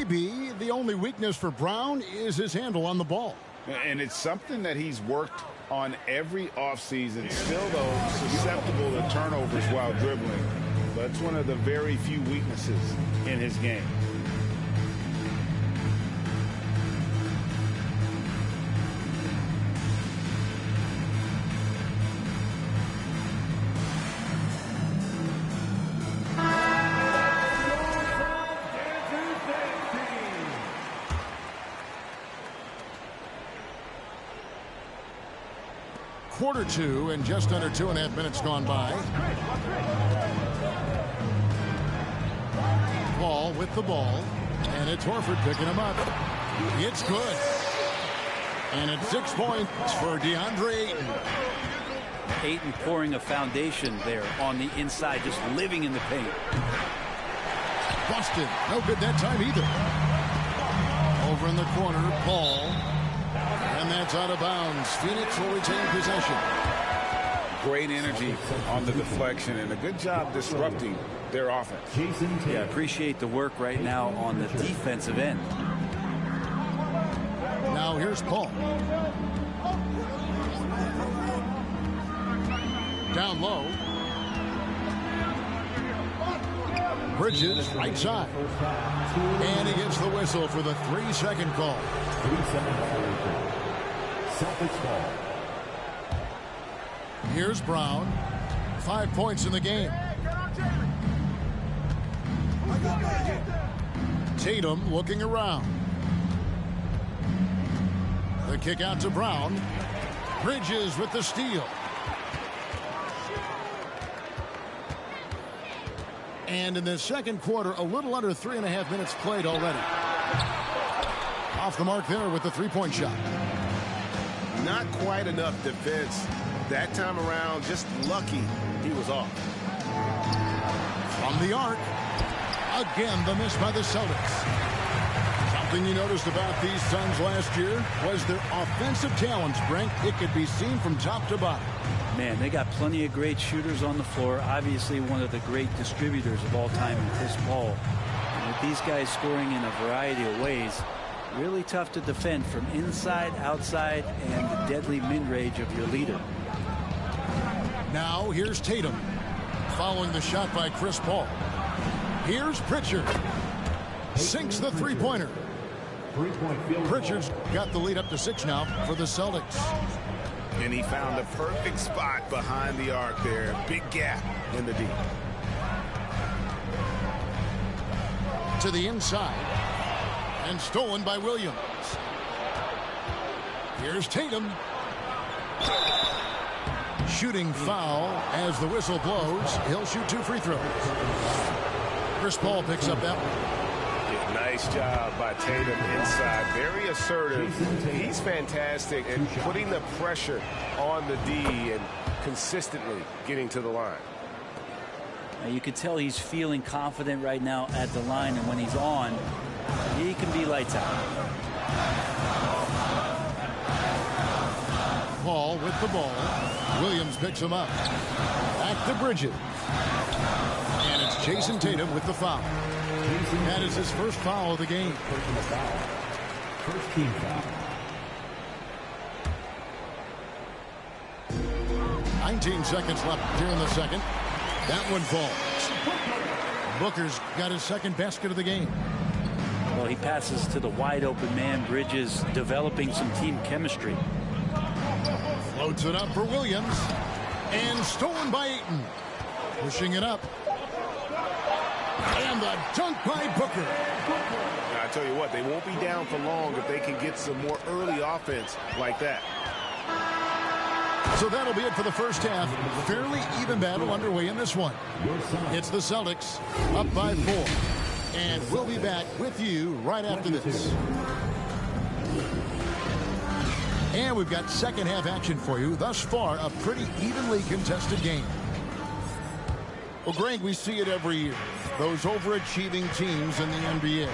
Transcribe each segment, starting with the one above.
Maybe the only weakness for Brown is his handle on the ball. And it's something that he's worked on every offseason. Still, though, susceptible to turnovers while dribbling. That's one of the very few weaknesses in his game. Quarter two and just under 2.5 minutes gone by. Paul with the ball, and it's Horford picking him up. It's good. And it's 6 points for DeAndre Ayton. Ayton pouring a foundation there on the inside, just living in the paint. Busted. No good that time either. Over in the corner, Paul. And that's out of bounds. Phoenix will retain possession. Great energy on the deflection and a good job disrupting their offense. Yeah, appreciate the work right now on the defensive end. Now here's Paul. Down low. Bridges, right side. And he gets the whistle for the 3-second call. 3-second Celtics ball. Here's Brown. 5 points in the game. Tatum looking around. The kick out to Brown. Bridges with the steal. And in the second quarter, a little under 3.5 minutes played already. Off the mark there with the three-point shot. Not quite enough defense that time around. Just lucky he was off. From the arc. Again, the miss by the Celtics. Something you noticed about these Suns last year was their offensive talents, Brent. It could be seen from top to bottom. Man, they got plenty of great shooters on the floor. Obviously, one of the great distributors of all time in Chris Paul. And with these guys scoring in a variety of ways, really tough to defend from inside, outside, and the deadly mid-range of your leader. Now here's Tatum following the shot by Chris Paul. Here's Pritchard. Sinks the three-pointer. Pritchard's got the lead up to 6 now for the Celtics. And he found the perfect spot behind the arc there. Big gap in the D. To the inside. And stolen by Williams. Here's Tatum. Shooting foul as the whistle blows. He'll shoot 2 free throws. Chris Paul picks up that one. Yeah, nice job by Tatum inside. Very assertive. He's fantastic at putting the pressure on the D and consistently getting to the line. Now you could tell he's feeling confident right now at the line, and when he's on, he can be lights out. Paul with the ball. Williams picks him up. Back to Bridges. And it's Jason Tatum with the foul. That is his first foul of the game. First team foul. 19 seconds left here in the second. That one falls. Booker's got his second basket of the game. Well, he passes to the wide open man. Bridges developing some team chemistry. Floats it up for Williams. And stolen by Ayton. Pushing it up. And the dunk by Booker. Now, I tell you what, they won't be down for long if they can get some more early offense like that. So that'll be it for the first half. Fairly even battle underway in this one. It's the Celtics up by 4. And we'll be back with you right after this. And we've got second half action for you. Thus far, a pretty evenly contested game. Well, Greg, we see it every year. Those overachieving teams in the NBA.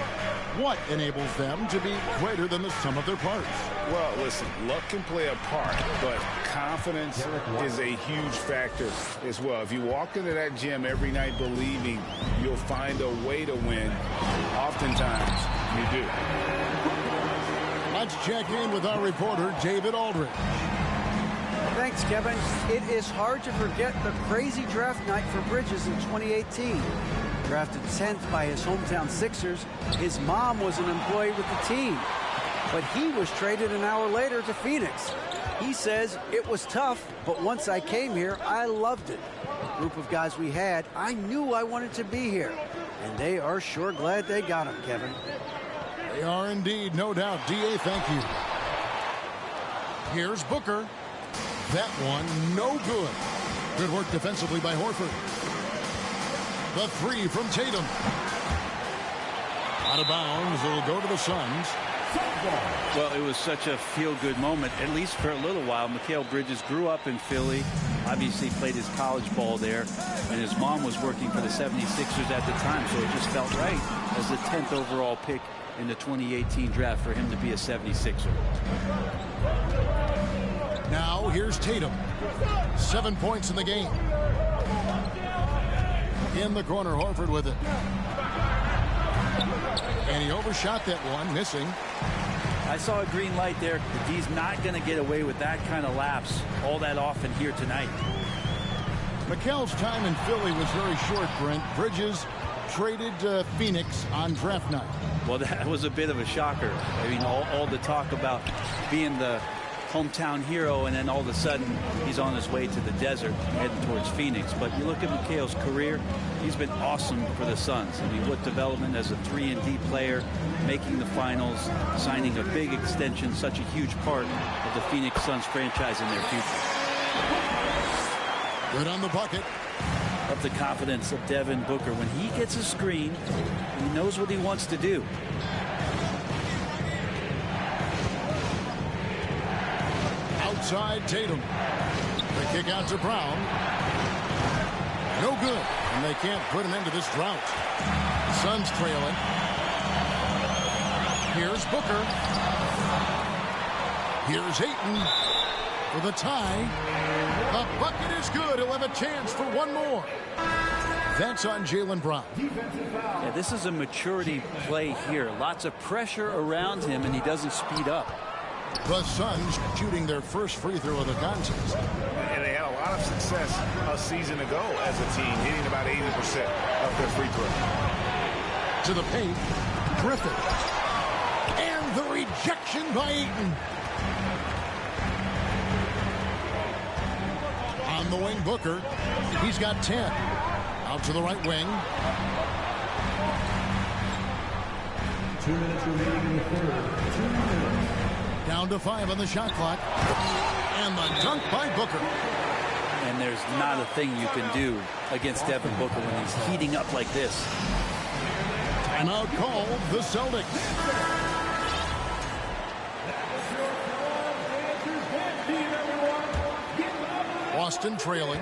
What enables them to be greater than the sum of their parts? Well, listen, luck can play a part, but confidence is a huge factor as well. If you walk into that gym every night believing you'll find a way to win, oftentimes You do. Let's check in with our reporter, David Aldridge. Thanks, Kevin. It is hard to forget the crazy draft night for Bridges in 2018. Drafted 10th by his hometown Sixers, his mom was an employee with the team. But he was traded an hour later to Phoenix. He says, it was tough, but once I came here, I loved it. The group of guys we had, I knew I wanted to be here. And they are sure glad they got him, Kevin. They are indeed, no doubt. D.A., thank you. Here's Booker. That one, no good. Good work defensively by Horford. The three from Tatum. Out of bounds, it'll go to the Suns. Well, it was such a feel-good moment, at least for a little while. Mikal Bridges grew up in Philly, obviously played his college ball there, and his mom was working for the 76ers at the time, so it just felt right as the 10th overall pick in the 2018 draft for him to be a 76er. Now, here's Tatum. 7 points in the game. In the corner, Horford with it. And he overshot that one, missing. I saw a green light there. The D's not going to get away with that kind of lapse all that often here tonight. Mikal's time in Philly was very short, Brent. Bridges traded Phoenix on draft night. Well, that was a bit of a shocker. I mean, all the talk about being the hometown hero, and then all of a sudden he's on his way to the desert heading towards Phoenix. But you look at Mikal's career, he's been awesome for the Suns. I mean, what development as a 3-and-D player, making the finals, signing a big extension, such a huge part of the Phoenix Suns franchise in their future. Good on the bucket. Of the confidence of Devin Booker. When he gets a screen, he knows what he wants to do. Outside Tatum. The kick out to Brown. No good. And they can't put an end to this drought. Suns trailing. Here's Booker. Here's Ayton for the tie. The bucket is good. He'll have a chance for one more. That's on Jaylen Brown. Yeah, this is a maturity play here. Lots of pressure around him, and he doesn't speed up. The Suns shooting their first free throw of the contest. And they had a lot of success a season ago as a team, hitting about 80% of their free throw. To the paint, Griffin. And the rejection by Ayton. On the wing, Booker. He's got 10. Out to the right wing. 2 minutes remaining in the third. 2 minutes. Down to 5 on the shot clock. And the dunk by Booker. And there's not a thing you can do against Devin Booker when he's heating up like this. Timeout called the Celtics. Boston trailing.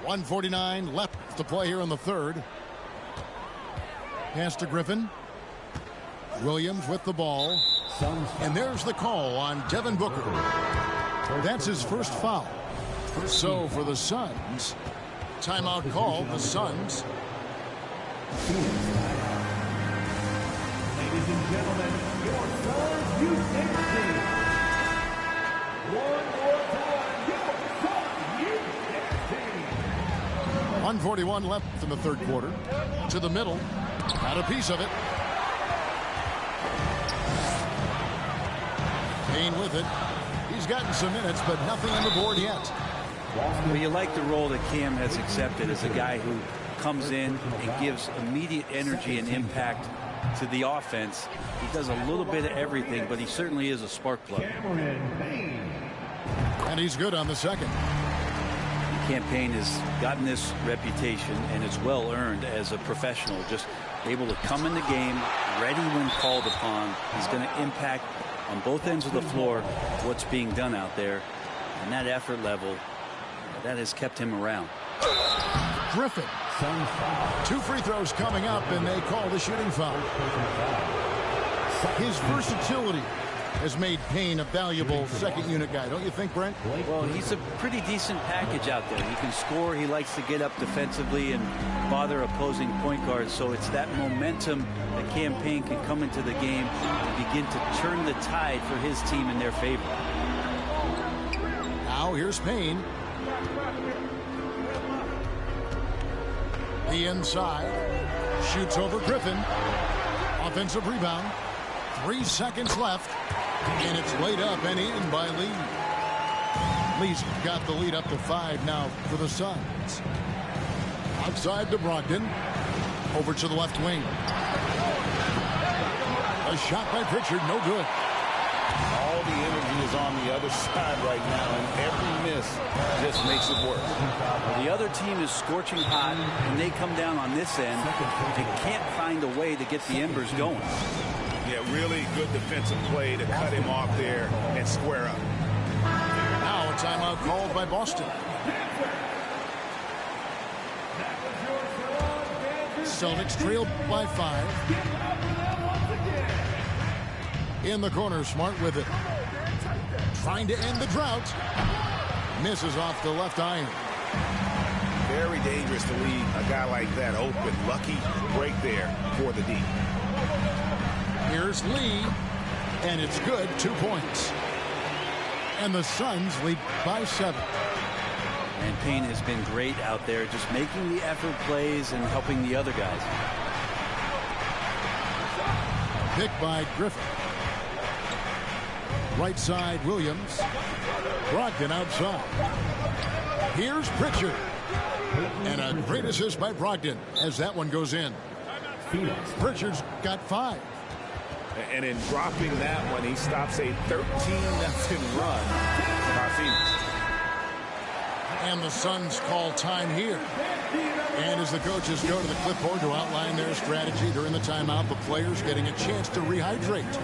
.149 left to play here in the third. Pass to Griffin. Williams with the ball. And there's the call on Devin Booker. That's his first foul. So for the Suns, timeout call, the Suns. Ladies and gentlemen, your Suns Houston team. One more time, your Suns Houston team. 141 left in the third quarter. To the middle. Got a piece of it. Kane with it. He's gotten some minutes, but nothing on the board yet. Well, you like the role that Cam has accepted as a guy who comes in and gives immediate energy and impact to the offense. He does a little bit of everything, but he certainly is a spark plug. And he's good on the second. Cam Payne has gotten this reputation, and it's well earned as a professional. Just able to come in the game, ready when called upon. He's going to impact on both ends of the floor what's being done out there. And that effort level, that has kept him around. Griffin. 2 free throws coming up, and they call the shooting foul. His versatility has made Payne a valuable second unit guy, don't you think, Brent? Well, he's a pretty decent package out there. He can score. He likes to get up defensively and bother opposing point guards. So it's that momentum that Cam Payne can come into the game and begin to turn the tide for his team in their favor. Now here's Payne. The inside. Shoots over Griffin. Offensive rebound. 3 seconds left. And it's laid up and in by Lee. Lee's got the lead up to 5 now for the Suns. Outside to Brogdon. Over to the left wing. A shot by Pritchard, no good. All the energy is on the other side right now, and every miss just makes it worse. The other team is scorching hot, and they come down on this end. They can't find a way to get the embers going. Yeah, really good defensive play to cut him off there and square up. Now a timeout called by Boston. Celtics trailed by 5. In the corner, Smart with it. Trying to end the drought. Misses off the left iron. Very dangerous to leave a guy like that open. Lucky break there for the D. Here's Lee. And it's good. 2 points. And the Suns lead by 7. And Payne has been great out there, just making the effort plays and helping the other guys. Picked by Griffin. Right side, Williams. Brogdon outside. Here's Pritchard. And a great assist by Brogdon as that one goes in. Pritchard's got 5. And in dropping that one, he stops a 13-0 run by Phoenix. And the Suns call time here. And as the coaches go to the clipboard to outline their strategy during the timeout, the players getting a chance to rehydrate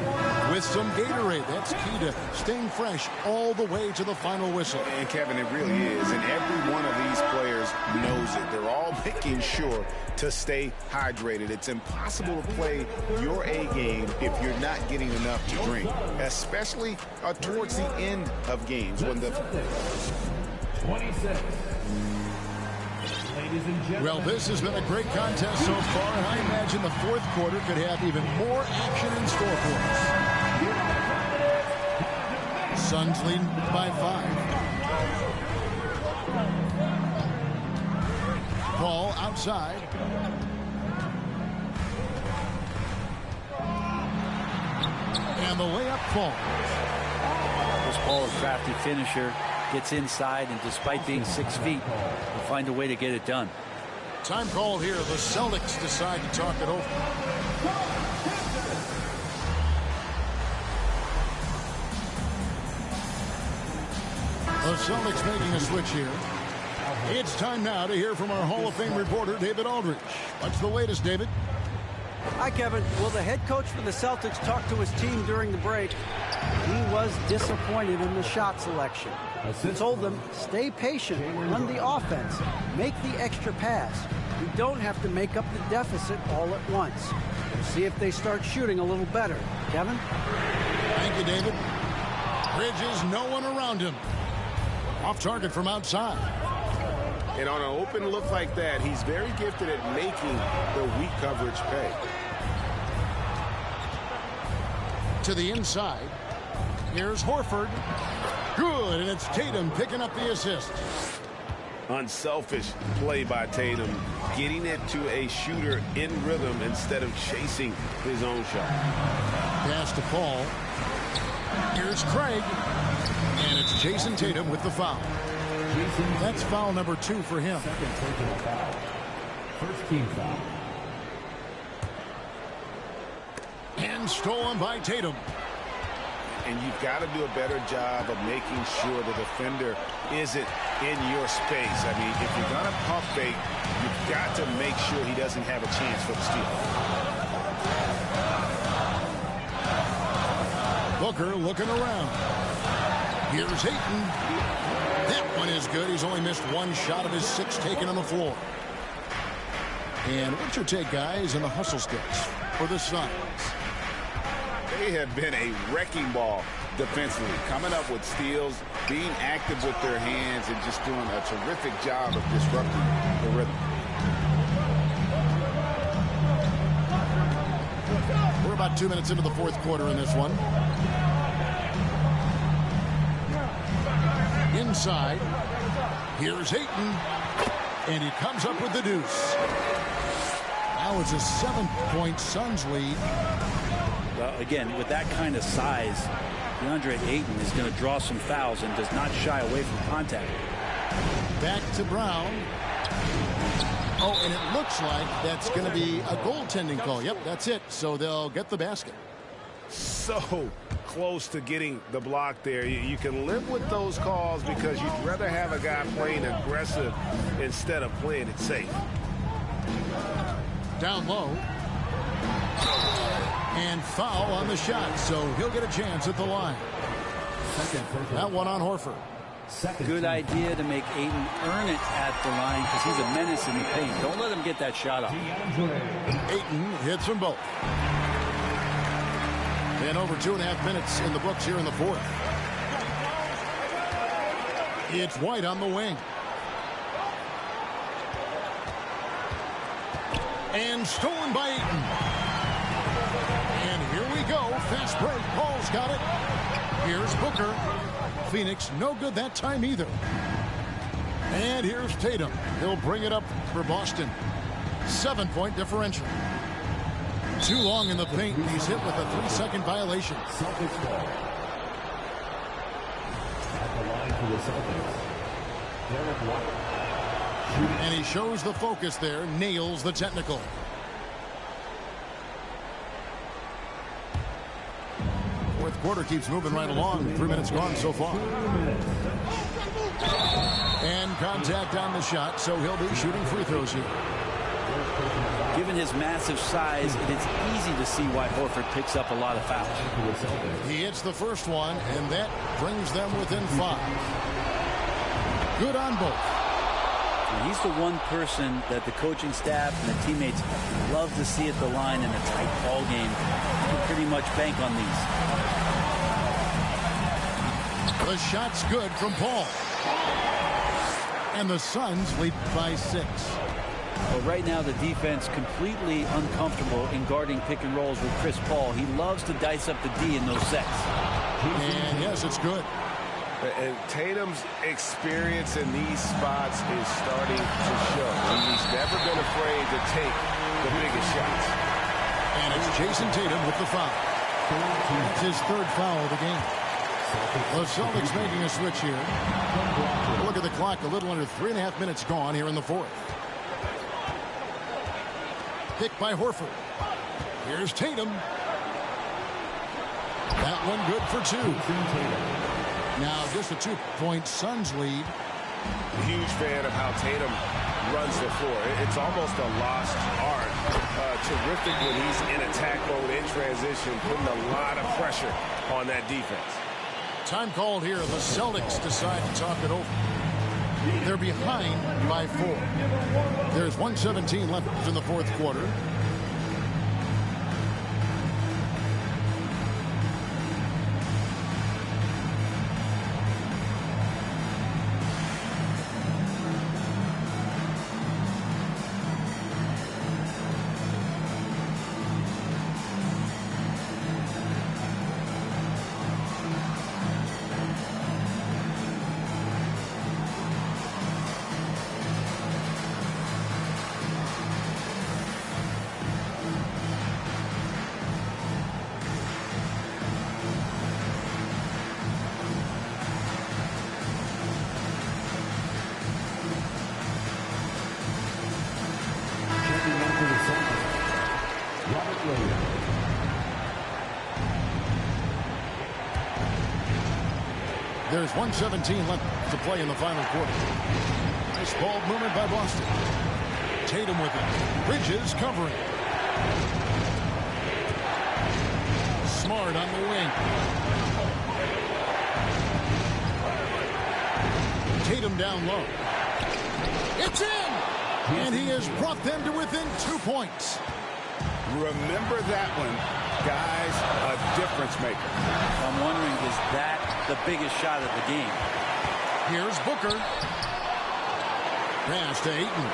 with some Gatorade. That's key to staying fresh all the way to the final whistle. And Kevin, it really is. And every one of these players knows it. They're all making sure to stay hydrated. It's impossible to play your A game if you're not getting enough to drink, especially towards the end of games when the 26. Well, this has been a great contest so far, and I imagine the fourth quarter could have even more action in store for us. Suns lead by 5. Ball outside. And the layup falls. This Paul, a crafty finisher, gets inside, and despite being 6 feet, will find a way to get it done. Time called here. The Celtics decide to talk it over. The Celtics making a switch here. It's time now to hear from our Hall of Fame reporter, David Aldridge. What's the latest, David? Hi, Kevin. Well, the head coach for the Celtics talked to his team during the break. He was disappointed in the shot selection. He told them, stay patient, run the offense, make the extra pass. You don't have to make up the deficit all at once. We'll see if they start shooting a little better. Kevin? Thank you, David. Bridges, no one around him. Off target from outside. And on an open look like that, he's very gifted at making the weak coverage pay. To the inside. Here's Horford. Good, and it's Tatum picking up the assist. Unselfish play by Tatum, getting it to a shooter in rhythm instead of chasing his own shot. Pass to Paul. Here's Craig. And it's Jason Tatum with the foul. That's foul number 2 for him. First team foul. And stolen by Tatum. And you've got to do a better job of making sure the defender isn't in your space. I mean, if you're going to pump fake, you've got to make sure he doesn't have a chance for the steal. Booker looking around. Here's Ayton. That one is good. He's only missed 1 shot of his 6 taken on the floor. And what's your take, guys, in the hustle sticks for the Suns? They have been a wrecking ball defensively, coming up with steals, being active with their hands, and just doing a terrific job of disrupting the rhythm. We're about 2 minutes into the fourth quarter in this one. Inside, here's Ayton, and he comes up with the deuce. Now it's a 7-point Suns lead. Well, again, with that kind of size, DeAndre Ayton is going to draw some fouls and does not shy away from contact. Back to Brown. Oh, and it looks like that's going to be a goaltending call. Yep, that's it. So they'll get the basket. So close to getting the block there. You can live with those calls because you'd rather have a guy playing aggressive instead of playing it safe. Down low. And foul on the shot, so he'll get a chance at the line. That one on Horford. Good idea to make Ayton earn it at the line because he's a menace in the paint. Don't let him get that shot off. Ayton hits them both. And over 2.5 minutes in the books here in the fourth. It's White on the wing. And stolen by Ayton. And here we go. Fast break. Paul's got it. Here's Booker. Phoenix no good that time either. And here's Tatum. He'll bring it up for Boston. 7-point differential. Too long in the paint. He's hit with a 3-second violation. Celtics ball. At the line for the Celtics, Derek White. And he shows the focus there. Nails the technical. Fourth quarter keeps moving right along. 3 minutes gone so far. And contact on the shot, so he'll be shooting free throws here. Given his massive size, it is easy to see why Horford picks up a lot of fouls. He hits the first one, and that brings them within 5. Good on both. And he's the one person that the coaching staff and the teammates love to see at the line in a tight ball game. You can pretty much bank on these. The shot's good from Paul. And the Suns lead by 6. But right now, the defense completely uncomfortable in guarding pick and rolls with Chris Paul. He loves to dice up the D in those sets. And yes, it's good. And Tatum's experience in these spots is starting to show. He's never been afraid to take the biggest shots. And it's Jason Tatum with the foul. That's his 3rd foul of the game. The Celtics making a switch here. Look at the clock. A little under 3.5 minutes gone here in the fourth. Picked by Horford. Here's Tatum. That one good for 2. Now just a 2-point Suns lead. Huge fan of how Tatum runs the floor. It's almost a lost art. Terrific when he's in attack mode, in transition, putting a lot of pressure on that defense. Time called here. The Celtics decide to talk it over. They're behind by 4. There's 1:17 left in the fourth quarter. There's 1:17 left to play in the final quarter. Nice ball movement by Boston. Tatum with it. Bridges covering. Smart on the wing. Tatum down low. It's in! And he has brought them to within 2 points. Remember that one, guys, a difference maker. I'm wondering, is that the biggest shot of the game? Here's Booker. Pass to Ayton.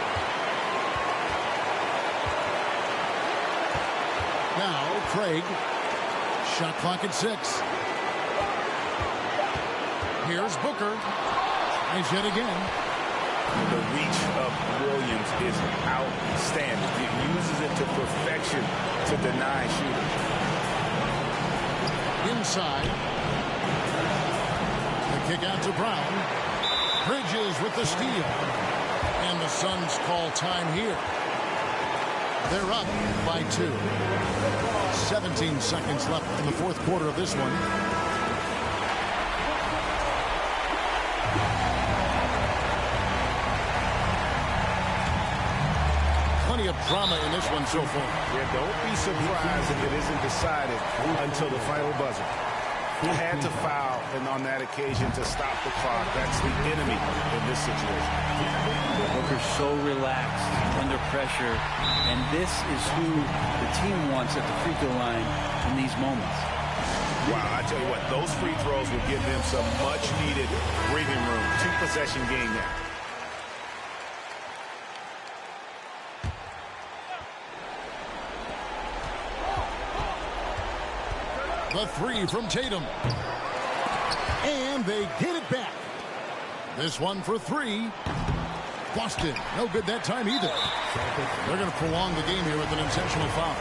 Now Craig. Shot clock at 6. Here's Booker. Nice hit again. The reach of Williams is outstanding. He uses it to perfection to deny shooters. Inside. The kick out to Brown. Bridges with the steal. And the Suns call time here. They're up by 2. 17 seconds left in the fourth quarter of this one. Plenty of drama in this one so far. Yeah, don't be surprised if it isn't decided until the final buzzer. He had to foul and on that occasion to stop the clock. That's the enemy in this situation. Booker's so relaxed under pressure, and this is who the team wants at the free throw line in these moments. Wow, I tell you what, those free throws will give them some much-needed breathing room. 2-possession game now. The three from Tatum. And they get it back. This one for 3. Boston. No good that time either. They're going to prolong the game here with an intentional foul.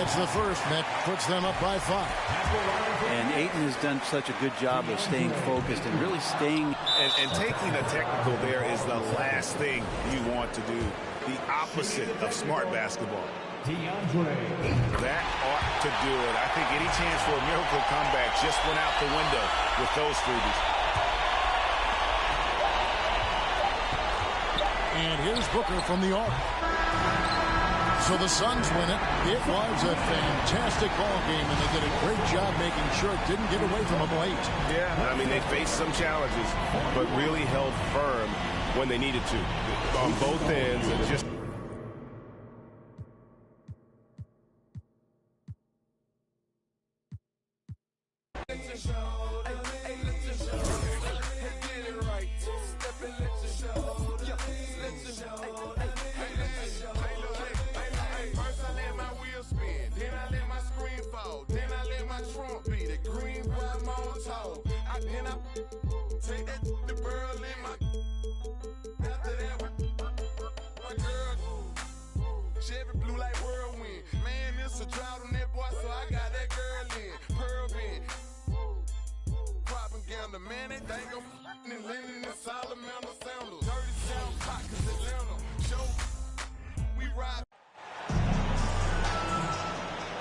It's the first. That puts them up by 5. And Ayton has done such a good job of staying focused and really staying. And taking a technical there is the last thing you want to do. The opposite of smart basketball. That ought to do it. I think any chance for a miracle comeback just went out the window with those freebies. And here's Booker from the arc. So the Suns win it. It was a fantastic ball game, and they did a great job making sure it didn't get away from them late. Yeah, I mean, they faced some challenges, but really held firm when they needed to on both ends and just...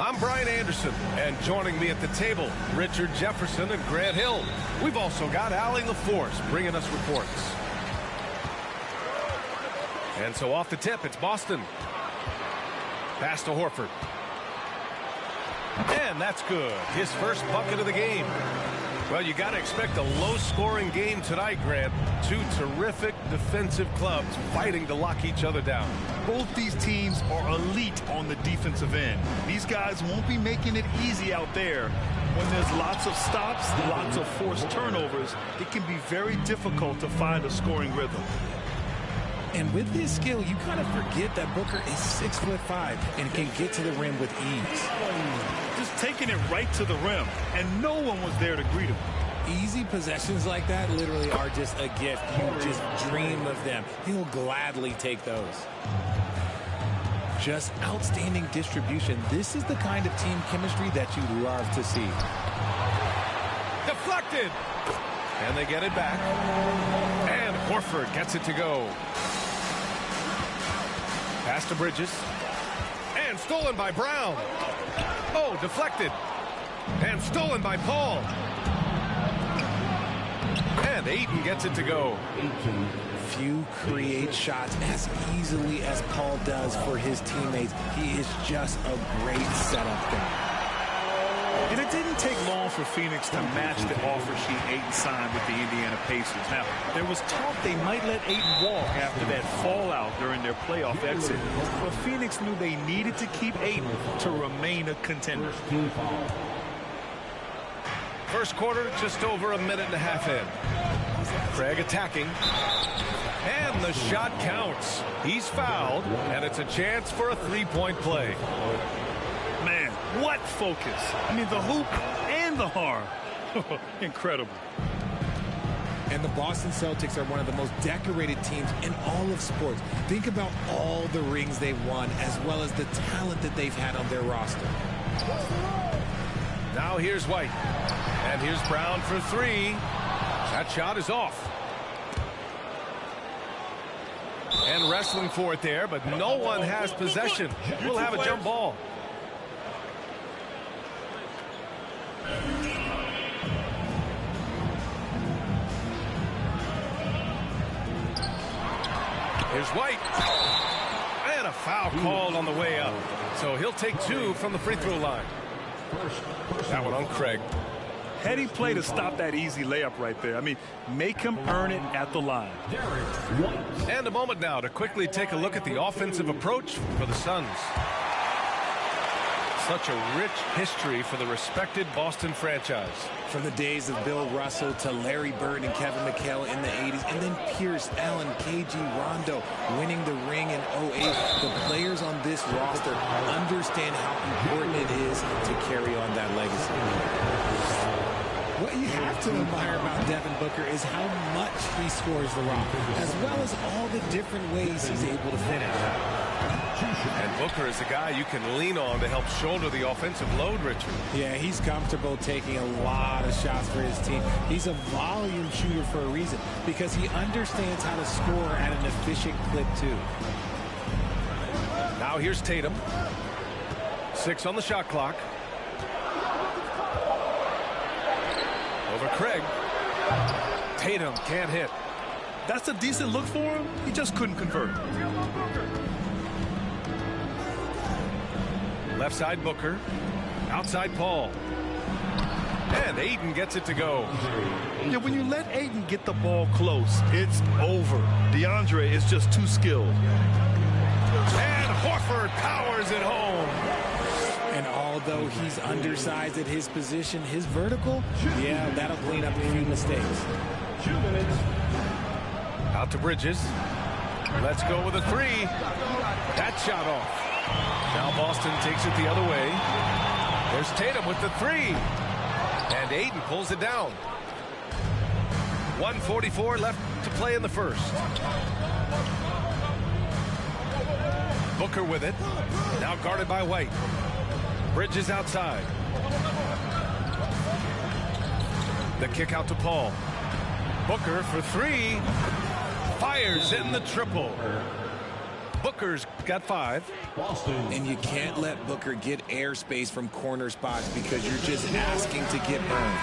I'm Brian Anderson, and joining me at the table, Richard Jefferson and Grant Hill. We've also got Allie LaForce bringing us reports. And so off the tip, it's Boston. Pass to Horford. And that's good. His first bucket of the game. Well, you got to expect a low-scoring game tonight, Grant. 2 terrific defensive clubs fighting to lock each other down. Both these teams are elite on the defensive end. These guys won't be making it easy out there. When there's lots of stops, lots of forced turnovers, it can be very difficult to find a scoring rhythm. And with his skill, you kind of forget that Booker is 6'5" and can get to the rim with ease. Just taking it right to the rim, and no one was there to greet him. Easy possessions like that literally are just a gift. You just dream of them. He'll gladly take those. Just outstanding distribution. This is the kind of team chemistry that you love to see. Deflected. And they get it back. And Horford gets it to go. Pass to Bridges. And stolen by Brown. Oh, deflected. And stolen by Paul. And Ayton gets it to go. Few create shots as easily as Paul does for his teammates. He is just a great setup guy. And it didn't take long for Phoenix to match the offer sheet Ayton signed with the Indiana Pacers. Now, there was talk they might let Ayton walk after that fallout during their playoff exit. But Phoenix knew they needed to keep Ayton to remain a contender. First quarter, just over a minute and a half in. Craig attacking. And the shot counts. He's fouled, and it's a chance for a three-point play. Man, what focus. I mean, the hoop and the harm. Incredible. And the Boston Celtics are one of the most decorated teams in all of sports. Think about all the rings they've won, as well as the talent that they've had on their roster. Now here's White. And here's Brown for three. That shot is off. And wrestling for it there, but no one has possession. We'll have a jump ball. Here's White. And a foul called on the way up. So he'll take two from the free throw line. That one on Craig. Heady play to stop that easy layup right there. I mean, make him earn it at the line. And a moment now to quickly take a look at the offensive approach for the Suns. Such a rich history for the respected Boston franchise. From the days of Bill Russell to Larry Bird and Kevin McHale in the 80s, and then Pierce, Allen, KG, Rondo winning the ring in 08. The players on this roster understand how important it is to carry on that legacy. What you have to admire about Devin Booker is how much he scores the rock, as well as all the different ways he's able to finish. And Booker is a guy you can lean on to help shoulder the offensive load, Richard. Yeah, he's comfortable taking a lot of shots for his team. He's a volume shooter for a reason, because he understands how to score at an efficient clip, too. Now here's Tatum. 6 on the shot clock. Over Craig. Tatum can't hit. That's a decent look for him. He just couldn't convert. Left side Booker. Outside Paul. And Ayton gets it to go. Yeah, when you let Ayton get the ball close, it's over. DeAndre is just too skilled. And Horford powers it home. And although he's undersized at his position, his vertical, yeah, that'll clean up a few mistakes. 2 minutes. Out to Bridges. Let's go with a three. That shot off. Now Boston takes it the other way. There's Tatum with the three. And Ayton pulls it down. 1:44 left to play in the first. Booker with it. Now guarded by White. Bridges outside. The kick out to Paul. Booker for three. Fires in the triple. Booker's got 5. And you can't let Booker get airspace from corner spots because you're just asking to get burned.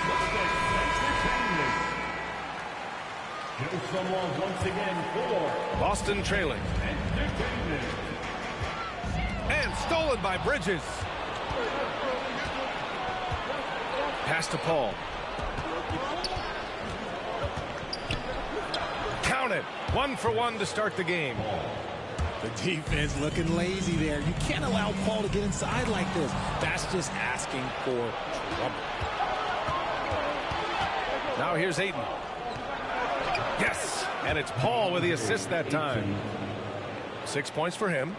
Someone once again for Boston trailing. And stolen by Bridges. Pass to Paul. Count it. 1 for 1 to start the game. The defense looking lazy there. You can't allow Paul to get inside like this. That's just asking for trouble. Now here's Ayton. Yes, and it's Paul with the assist that time. 6 points for him.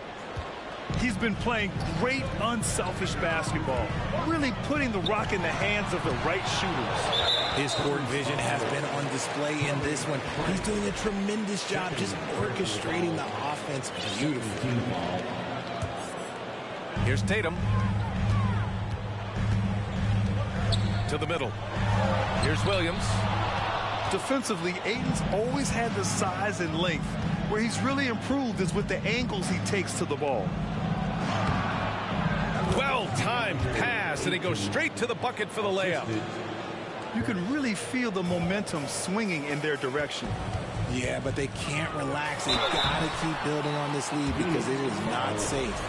He's been playing great unselfish basketball, really putting the rock in the hands of the right shooters. His court vision has been on display in this one. He's doing a tremendous job just orchestrating the offense beautifully. Here's Tatum. To the middle. Here's Williams. Defensively, Ayton's always had the size and length. Where he's really improved is with the angles he takes to the ball. Well-timed pass, and he goes straight to the bucket for the layup. You can really feel the momentum swinging in their direction. Yeah, but they can't relax. They've got to keep building on this lead because it is not safe.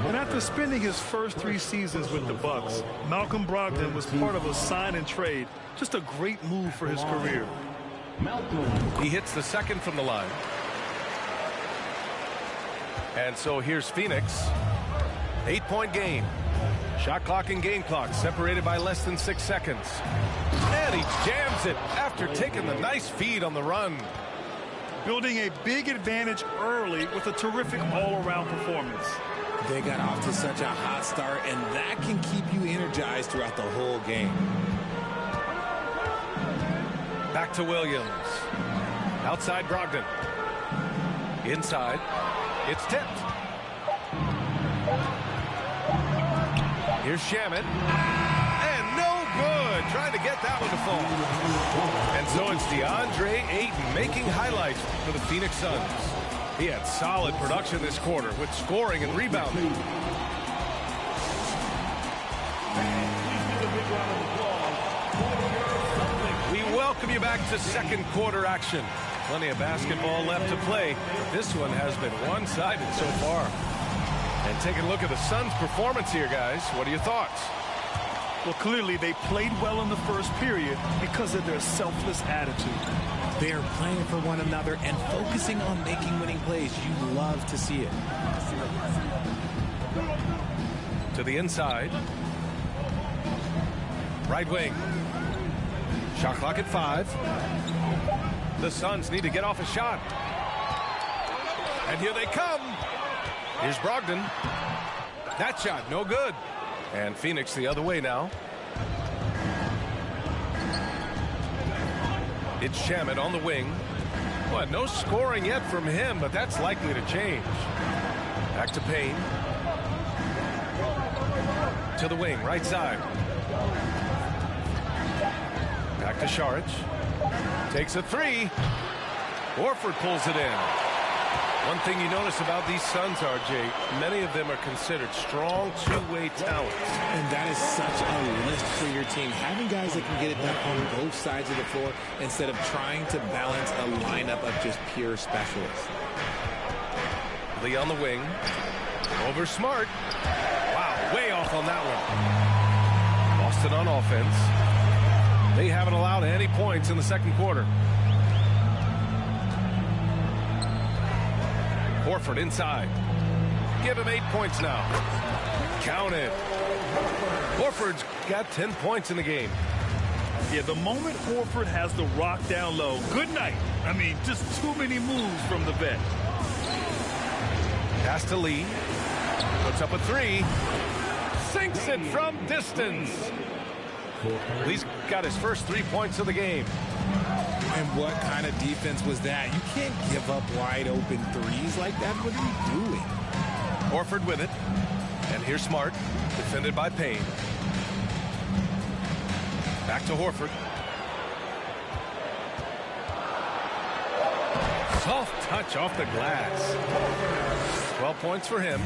And after spending his first 3 seasons with the Bucks, Malcolm Brogdon was part of a sign and trade. Just a great move for his career. He hits the second from the line. And so here's Phoenix. 8-point game. Shot clock and game clock separated by less than 6 seconds. And he jams it after taking the nice feed on the run. Building a big advantage early with a terrific all-around performance. They got off to such a hot start, and that can keep you energized throughout the whole game. Back to Williams. Outside Brogdon. Inside. It's tipped. Here's Shamet. And no good. Trying to get that one to fall. And so it's DeAndre Ayton making highlights for the Phoenix Suns. He had solid production this quarter with scoring and rebounding. We welcome you back to second quarter action. Plenty of basketball left to play, but this one has been one-sided so far. And taking a look at the Suns' performance here, guys. What are your thoughts? Well, clearly they played well in the first period because of their selfless attitude. They are playing for one another and focusing on making winning plays. You love to see it. To the inside. Right wing. Shot clock at 5. The Suns need to get off a shot. And here they come. Here's Brogdon. That shot, no good. And Phoenix the other way now. It's Shamet on the wing. Well, no scoring yet from him, but that's likely to change. Back to Payne. To the wing, right side. Back to Šarić. Takes a 3. Horford pulls it in. One thing you notice about these Suns, RJ, many of them are considered strong two-way talents. And that is such a lift for your team. Having guys that can get it done on both sides of the floor instead of trying to balance a lineup of just pure specialists. Lee on the wing. Over Smart. Wow, way off on that one. Boston on offense. They haven't allowed any points in the second quarter. Horford inside. Give him 8 points now. Count it. Horford's got 10 points in the game. Yeah, the moment Horford has the rock down low, good night. I mean, just too many moves from the vet. Pass to Lee. Puts up a 3. Sinks it from distance. Lee's got his first 3 points of the game. And what kind of defense was that? You can't give up wide open threes like that. What are you doing? Horford with it. And here's Smart. Defended by Payne. Back to Horford. Soft touch off the glass. 12 points for him.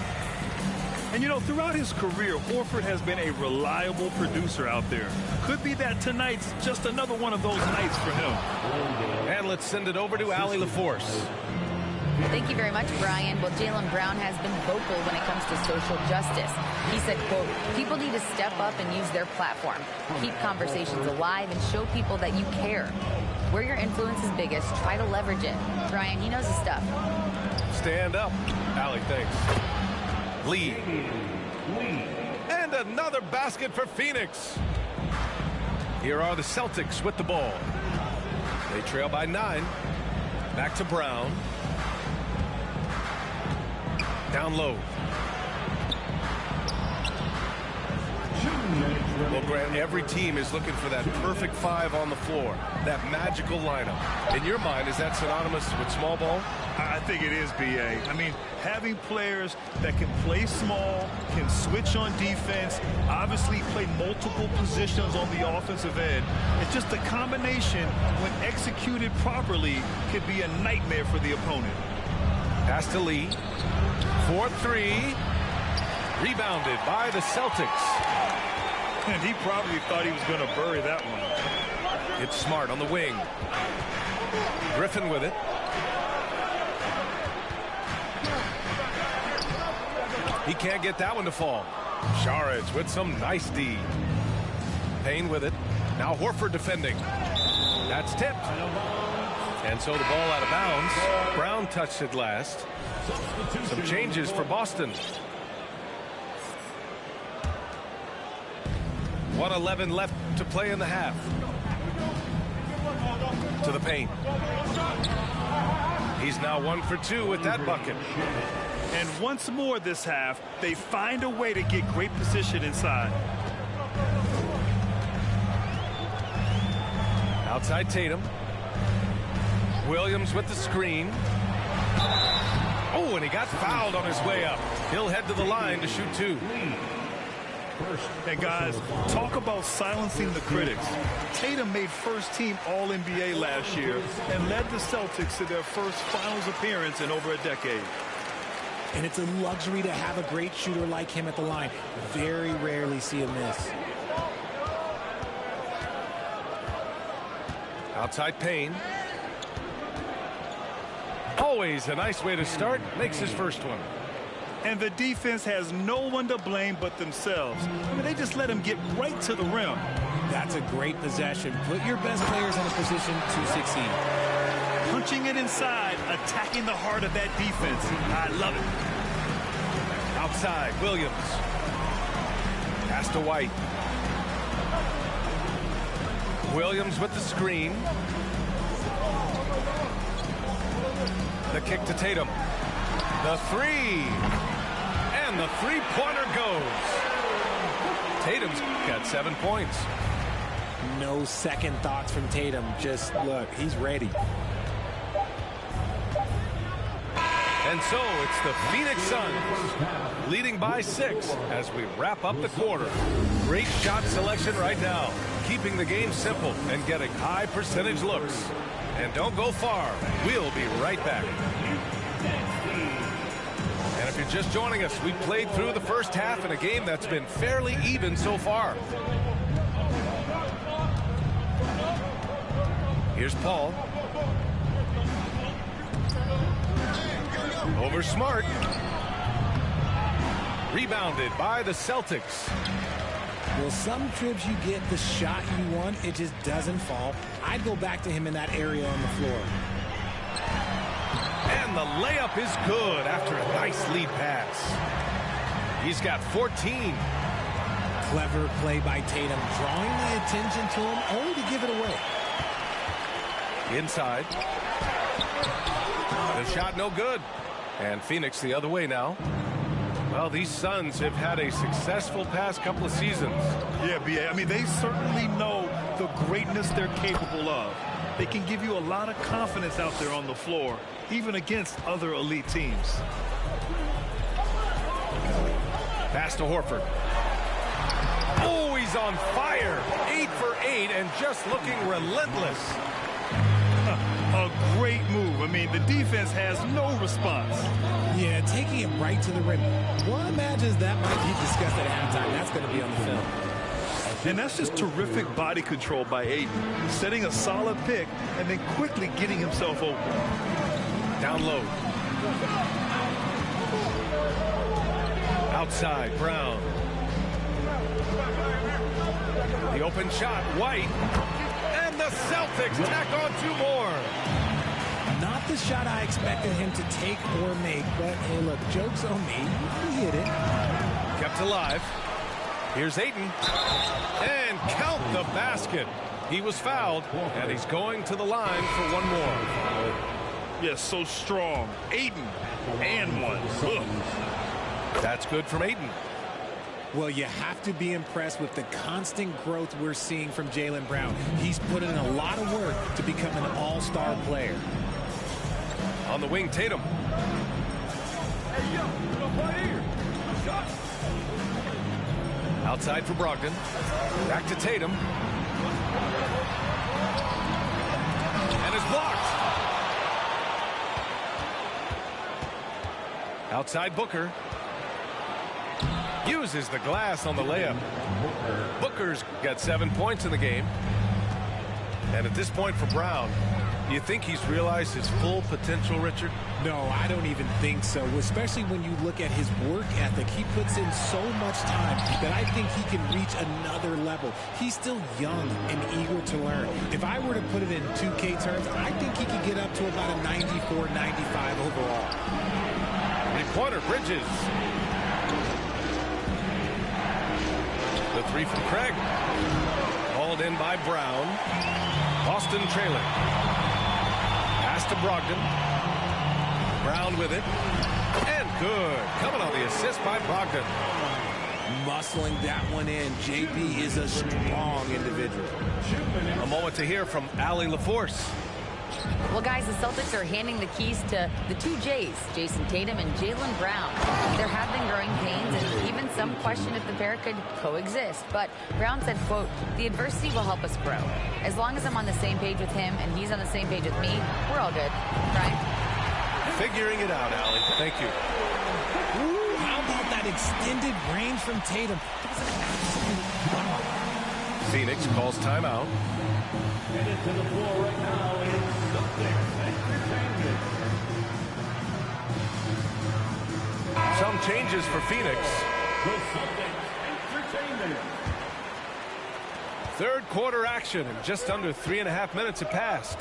And, you know, throughout his career, Horford has been a reliable producer out there. Could be that tonight's just another one of those nights for him. And let's send it over to Allie LaForce. Thank you very much, Brian. Well, Jaylen Brown has been vocal when it comes to social justice. He said, quote, people need to step up and use their platform. Keep conversations alive and show people that you care. Where your influence is biggest, try to leverage it. Brian, he knows his stuff. Stand up. Allie, thanks. Lee. And another basket for Phoenix. Here are the Celtics with the ball. They trail by 9. Back to Brown. Down low. Well, Grant, every team is looking for that perfect 5 on the floor, that magical lineup. In your mind, is that synonymous with small ball? I think it is, B.A. I mean, having players that can play small, can switch on defense, obviously play multiple positions on the offensive end. It's just a combination, when executed properly, could be a nightmare for the opponent. Pass to Lee. 4-3. Rebounded by the Celtics. And he probably thought he was going to bury that one. It's Smart on the wing. Griffin with it. He can't get that one to fall. Saric with some nice D. Payne with it. Now Horford defending. That's tipped. And so the ball out of bounds. Brown touched it last. Some changes for Boston. 1:11 left to play in the half. To the paint. He's now 1 for 2 with that bucket. And once more this half, they find a way to get great position inside. Outside Tatum. Williams with the screen. Oh, and he got fouled on his way up. He'll head to the line to shoot 2. And guys, talk about silencing the critics. Tatum made first-team All-NBA last year and led the Celtics to their first finals appearance in over a decade. And it's a luxury to have a great shooter like him at the line. Very rarely see a miss. Outside Payne. Always a nice way to start. Makes his first one. And the defense has no one to blame but themselves. I mean, they just let him get right to the rim. That's a great possession. Put your best players in a position to succeed. Punching it inside, attacking the heart of that defense. I love it. Outside, Williams. Pass to White. Williams with the screen. The kick to Tatum. The 3. And the three-pointer goes. Tatum's got 7 points. No second thoughts from Tatum. Just look, he's ready. And so it's the Phoenix Suns leading by 6 as we wrap up the quarter. Great shot selection right now, keeping the game simple and getting high percentage looks. And don't go far. We'll be right back. And if you're just joining us, we played through the first half in a game that's been fairly even so far. Here's Paul. Over Smart. Rebounded by the Celtics. Well, some trips you get the shot you want, it just doesn't fall. I'd go back to him in that area on the floor. And the layup is good after a nice lead pass. He's got 14. Clever play by Tatum, drawing the attention to him, only to give it away. Inside. The shot no good. And Phoenix the other way now. Well, these Suns have had a successful past couple of seasons. Yeah, B.A. I mean, they certainly know the greatness they're capable of. They can give you a lot of confidence out there on the floor, even against other elite teams. Pass to Horford. Oh, he's on fire. 8 for 8 and just looking relentless. A great move. I mean, the defense has no response. Yeah, taking it right to the rim. One imagines that might be discussed at halftime. That's going to be on the film. And that's just terrific body control by Ayton. Setting a solid pick and then quickly getting himself open. Down low. Outside, Brown. The open shot, White. And the Celtics tack on 2 more. Not the shot I expected him to take or make, but hey, look, joke's on me. He hit it. Kept alive. Here's Ayton. And count the basket. He was fouled, and he's going to the line for 1 more. Yes, so strong. Ayton and 1. Ugh. That's good from Ayton. Well, you have to be impressed with the constant growth we're seeing from Jaylen Brown. He's put in a lot of work to become an all-star player. On the wing, Tatum. Outside for Brogdon. Back to Tatum. And it's blocked. Outside Booker. Uses the glass on the layup. Booker's got 7 points in the game. And at this point for Brown, You think he's realized his full potential, Richard? No, I don't even think so, especially when you look at his work ethic. He puts in so much time that I think he can reach another level. He's still young and eager to learn. If I were to put it in 2K terms, I think he could get up to about a 94, 95 overall. Three-pointer, Bridges. The three from Craig. Hauled in by Brown. Boston trailing. Pass to Brogdon. Brown with it. And good. Coming on the assist by Brogdon. Muscling that one in. JB is a strong individual. A moment to hear from Allie LaForce. Well, guys, the Celtics are handing the keys to the two J's, Jason Tatum and Jaylen Brown. There have been growing pains and even some question if the pair could coexist. But Brown said, quote, "The adversity will help us grow. As long as I'm on the same page with him and he's on the same page with me, we're all good." Right? Figuring it out, Allie. Thank you. Ooh, how about that extended range from Tatum? Phoenix calls timeout. Headed to the floor right now is Celtics Entertainment. Some changes for Phoenix. The Celtics Entertainment. Third quarter action, and just under 3.5 minutes have passed.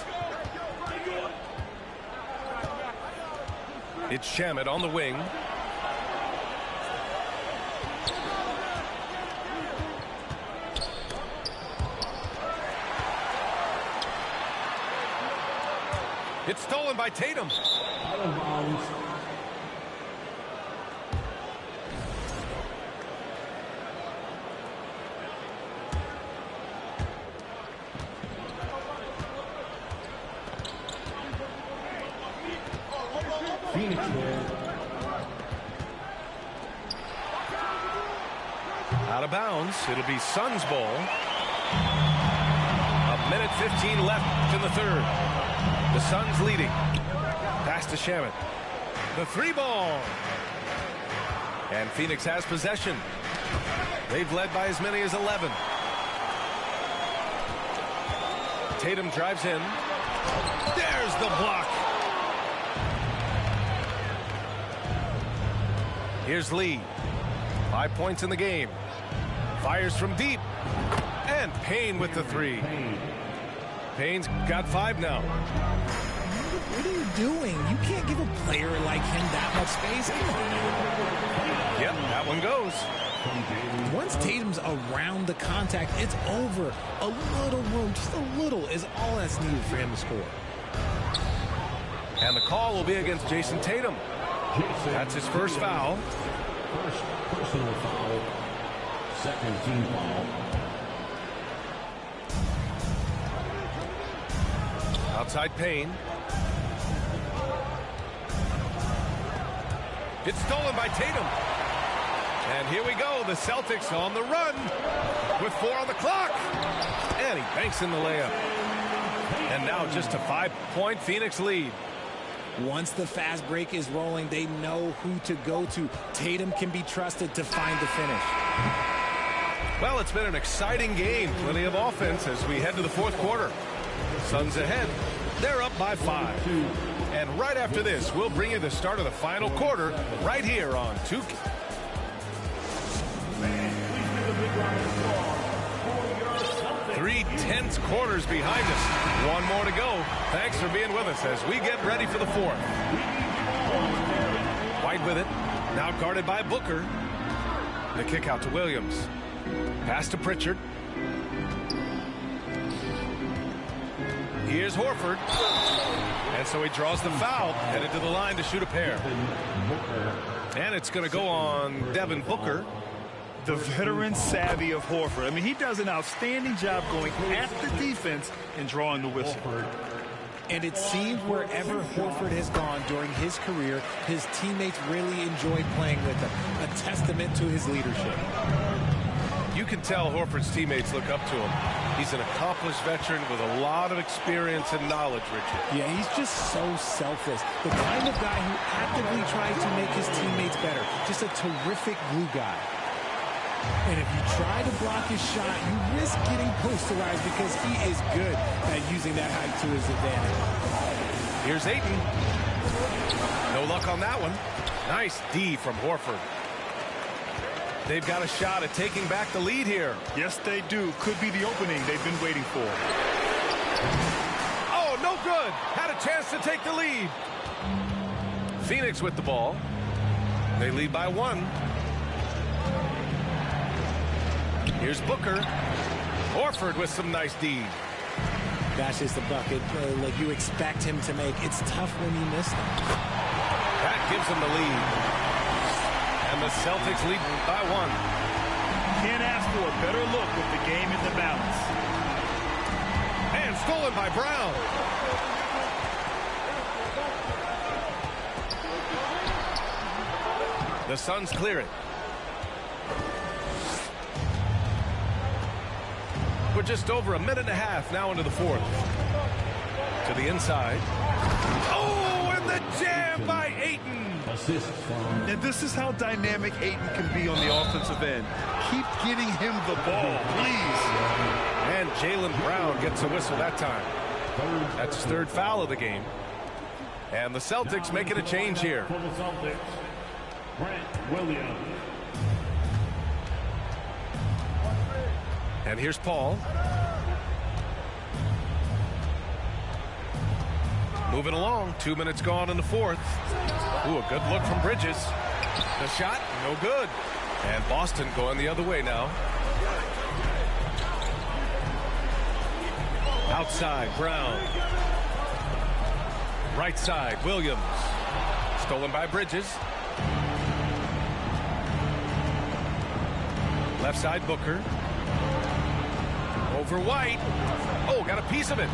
It's Shamet on the wing. It's stolen by Tatum. Out of bounds. Phoenix ball. Out of bounds. It'll be Suns ball. 1:15 left in the third. The Suns leading. Pass to Shamet. The three ball. And Phoenix has possession. They've led by as many as 11. Tatum drives in. There's the block. Here's Lee. 5 points in the game. Fires from deep. And Payne with the three. Payne's got 5 now. What are you doing? You can't give a player like him that much space. Come on. Yep, that one goes. Once Tatum's around the contact, it's over. A little room, just a little, is all that's needed for him to score. And the call will be against Jason Tatum. That's his first foul. First personal foul. Second team foul. Outside Payne. It's stolen by Tatum. And here we go. The Celtics on the run with 4 on the clock. And he banks in the layup. And now just a 5-point Phoenix lead. Once the fast break is rolling, they know who to go to. Tatum can be trusted to find the finish. Well, it's been an exciting game. Plenty of offense as we head to the fourth quarter. Suns ahead. They're up by 5. And right after this, we'll bring you the start of the final quarter right here on 2K. Three tense quarters behind us. One more to go. Thanks for being with us as we get ready for the fourth. White with it. Now guarded by Booker. The kick out to Williams. Pass to Pritchard. Here's Horford. And so he draws the foul, headed to the line to shoot a pair. And it's going to go on Devin Booker. The veteran savvy of Horford. I mean, he does an outstanding job going at the defense and drawing the whistle. And it seems wherever Horford has gone during his career, his teammates really enjoy playing with him. A testament to his leadership. You can tell Horford's teammates look up to him. He's an accomplished veteran with a lot of experience and knowledge, Richard. Yeah, he's just so selfless. The kind of guy who actively tries to make his teammates better. Just a terrific glue guy. And if you try to block his shot, you risk getting posterized because he is good at using that height to his advantage. Here's Ayton. No luck on that one. Nice D from Horford. They've got a shot at taking back the lead here. Yes, they do. Could be the opening they've been waiting for. Oh, no good. Had a chance to take the lead. Phoenix with the ball. They lead by 1. Here's Booker. Horford with some nice D. That's just a bucket like you expect him to make. It's tough when you miss them. That gives them the lead. And the Celtics lead by 1. Can't ask for a better look with the game in the balance. And stolen by Brown. The Suns clear it. We're just over a minute and a half now into the 4th. To the inside. Oh, and the jam by Ayton. And this is how dynamic Ayton can be on the offensive end. Keep getting him the ball, please. And Jaylen Brown gets a whistle that time. That's his 3rd foul of the game. And the Celtics making a change here. For the Celtics, Grant Williams. And here's Paul. Moving along. 2 minutes gone in the 4th. Ooh, a good look from Bridges. The shot, no good. And Boston going the other way now. Outside, Brown. Right side, Williams. Stolen by Bridges. Left side, Booker. Over White. Oh, got a piece of it.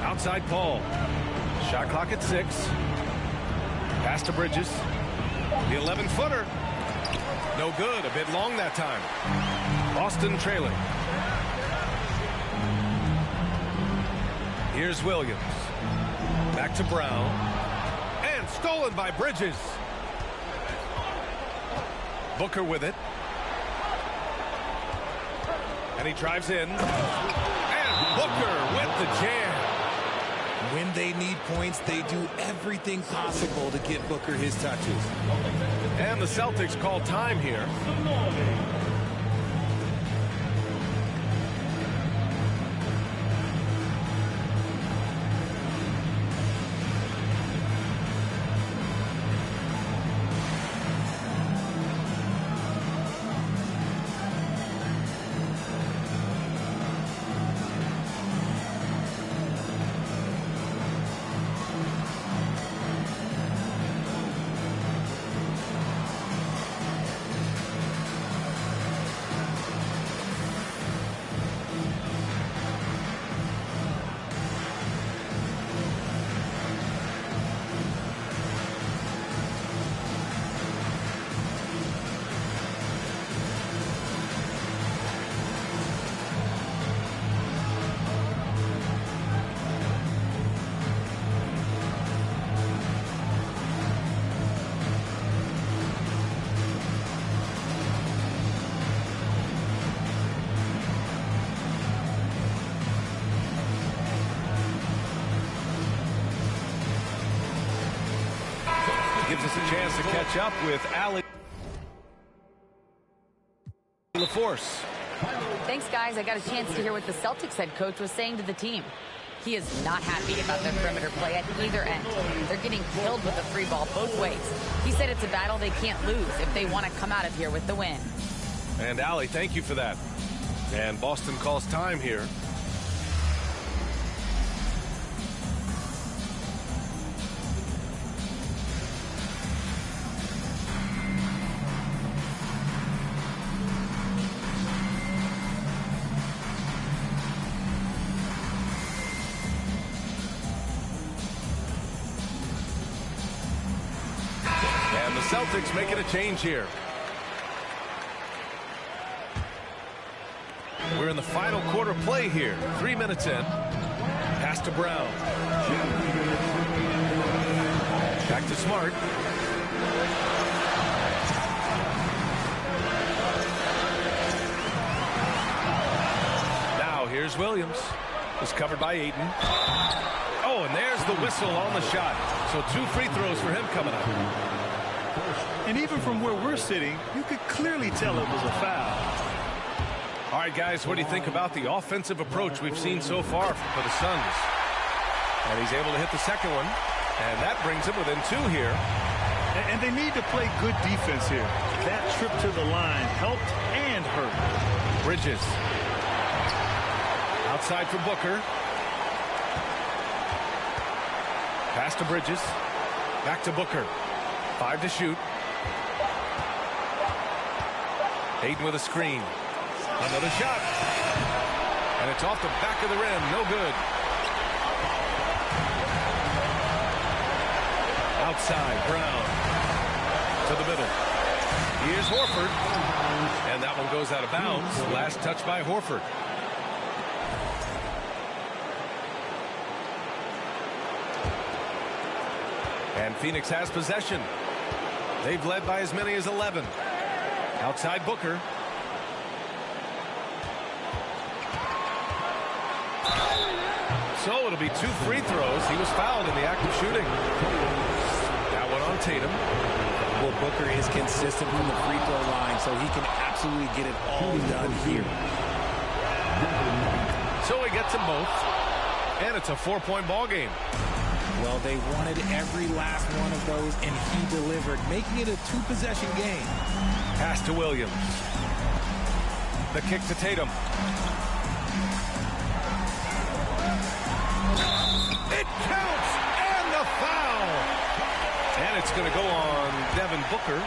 Outside Paul. Shot clock at 6. Pass to Bridges. The 11-footer. No good. A bit long that time. Boston trailing. Here's Williams. Back to Brown. And stolen by Bridges. Booker with it. And he drives in. And Booker with the jam. When they need points, they do everything possible to get Booker his touches. And the Celtics call time here. Gives us a chance to catch up with Allie LaForce. Thanks, guys. I got a chance to hear what the Celtics head coach was saying to the team. He is not happy about their perimeter play at either end. They're getting killed with the free ball both ways. He said it's a battle they can't lose if they want to come out of here with the win. And Allie, thank you for that. And Boston calls time here. Celtics making a change here. We're in the final quarter play here. 3 minutes in. Pass to Brown. Back to Smart. Here's Williams. Was covered by Ayton. Oh, and there's the whistle on the shot. So 2 free throws for him coming up. And even from where we're sitting, you could clearly tell it was a foul. All right, guys, what do you think about the offensive approach we've seen so far for the Suns? And he's able to hit the second one. And that brings him within 2 here. And they need to play good defense here. That trip to the line helped and hurt. Bridges. Outside for Booker. Pass to Bridges. Back to Booker. 5 to shoot. Ayton with a screen. Another shot. And it's off the back of the rim. No good. Outside, Brown. To the middle. Here's Horford. And that one goes out of bounds. Last touch by Horford. And Phoenix has possession. They've led by as many as 11. Outside Booker. So it'll be 2 free throws. He was fouled in the act of shooting. That one on Tatum. Well, Booker is consistent from the free throw line, so he can absolutely get it all done here. So he gets them both. And it's a 4-point ball game. Well, they wanted every last one of those, and he delivered, making it a 2-possession game. Pass to Williams. The kick to Tatum. It counts, and the foul. And it's going to go on Devin Booker.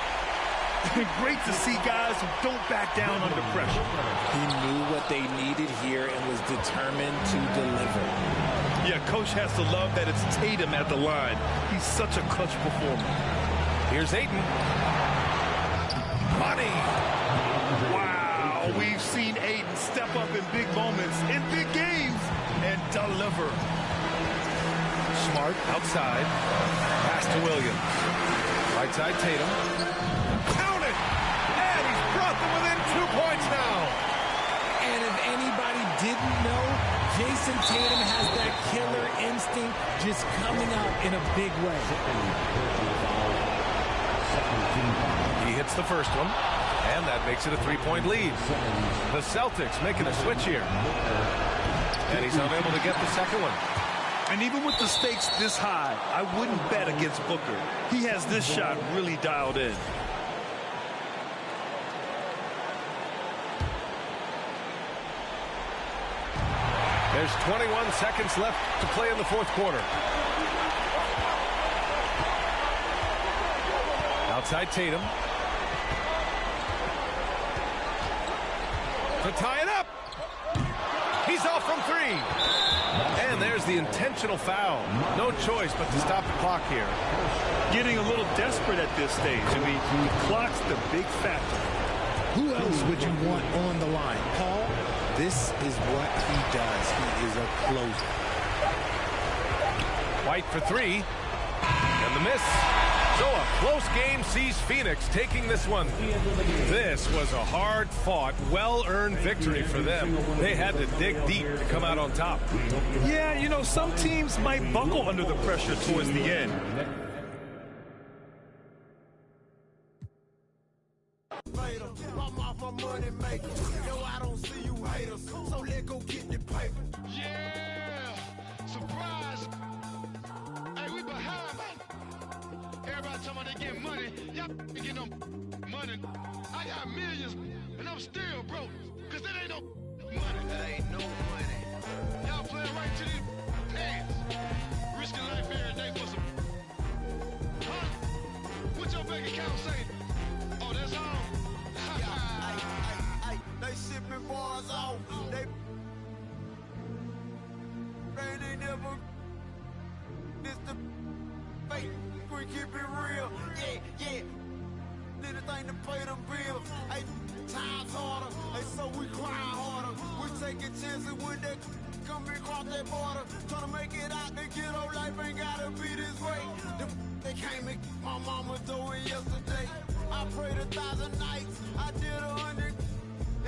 Great to see guys who don't back down under pressure. He knew what they needed here and was determined to deliver. Yeah, coach has to love that it's Tatum at the line. He's such a clutch performer. Here's Ayton. Money. Wow, we've seen Ayton step up in big moments, in big games, and deliver. Smart outside. Pass to Williams. Right side Tatum. Count it! And he's brought them within 2 points now. And if anybody didn't know, Jason Tatum has that killer instinct just coming out in a big way. He hits the first one, and that makes it a 3-point lead. The Celtics making a switch here. And he's unable to get the second one. And even with the stakes this high, I wouldn't bet against Booker. He has this shot really dialed in. There's 21 seconds left to play in the 4th quarter. Outside Tatum. To tie it up. He's off from 3. And there's the intentional foul. No choice but to stop the clock here. Getting a little desperate at this stage. I mean, the clock's the big factor. Who else would you want on the line? Paul, this is what he does. He is a closer. White for 3. And the miss. So a close game sees Phoenix taking this one. This was a hard-fought, well-earned victory for them. They had to dig deep to come out on top. Yeah, you know, some teams might buckle under the pressure towards the end.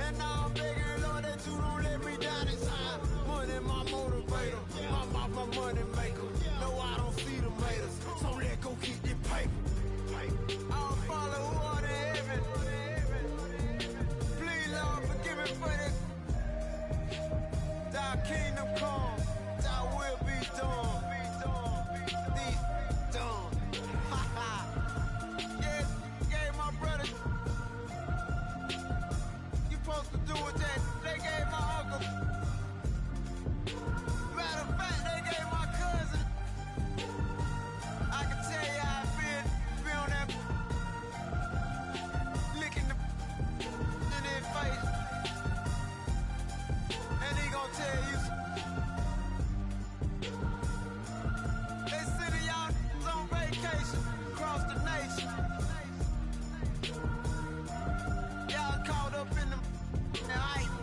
And now I'm begging, Lord, that you don't let me down this time. motivator. My mouth, my money maker. No, I don't feed them haters. So let go get this paper. I'll follow who are the heaven. Please, Lord, forgive me for this. Thy kingdom come, thy will be done. Done. Yeah, gave my brother. You supposed to do what they gave my uncle. Matter of fact, they gave my cousin. I can tell you how I feel on that licking the in their face. And he gonna tell you. They sending y'all on vacation across the nation. Y'all caught up in the hype.